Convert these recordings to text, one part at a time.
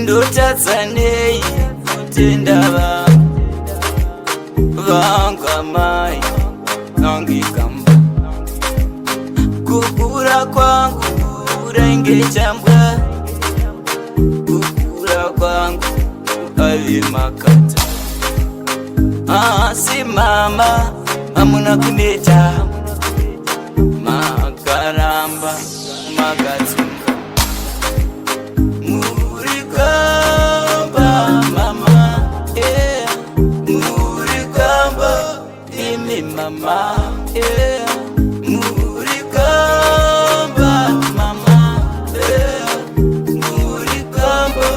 Ndotadzanei kutenda vangu amai nangikamba kukura kwangu kurenge chambwa kukura kwangu ave makata asi mama amuna kuneta makaramba makatsunga mama, yeah. Murikamba, mama, yeah. Murikamba,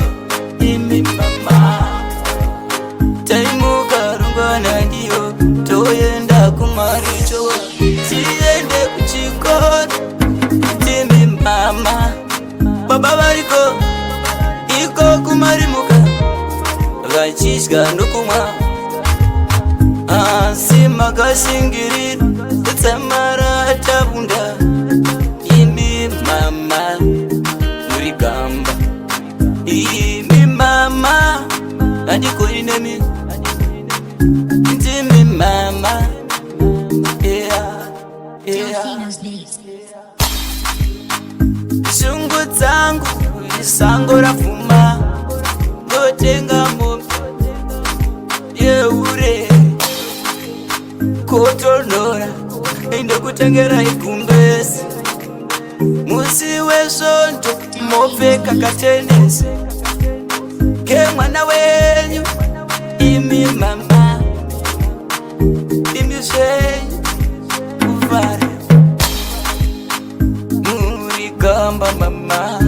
imi mama. Taimuka rungwana ndiyo, toyenda kumaricho, tiende kuchikora, timi mama. Baba variko, iko kumarimuka, vachishka ndukumwa. Asima kasingirira tsamara tabunda imi mama murigamba imi mama andikonemi ndimi mama shungu dzangu isango rafuma ndotenga mombe yeure kotonora ndokutengera ikumbesi musi wesvondo mopfeka katenesi kemwana wenyu imi mama imi zvenyu kuvara murigamba mama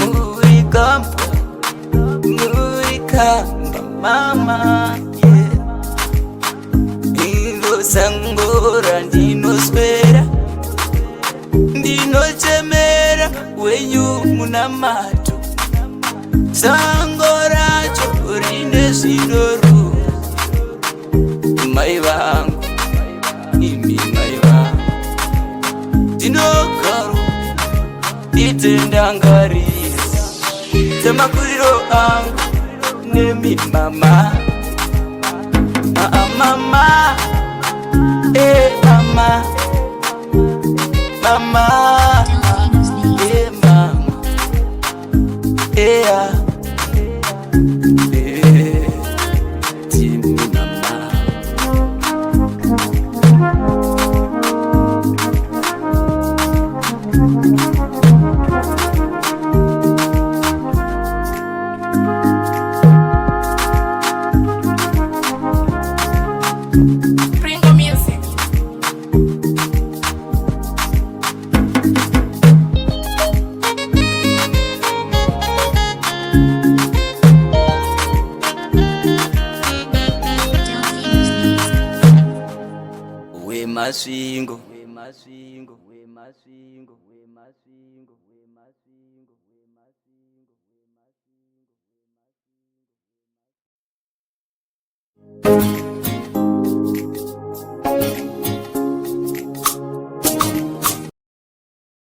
murigamba mama sangora ndinoswera ndinochemera wenyu muna mato sangoracho rine zvidoru mai vangu imi mai vangu ndinogaro itendangarira semakuriro angu nemi mama mama mama, mama, mama, Timmy mama. Masvingo we masvingo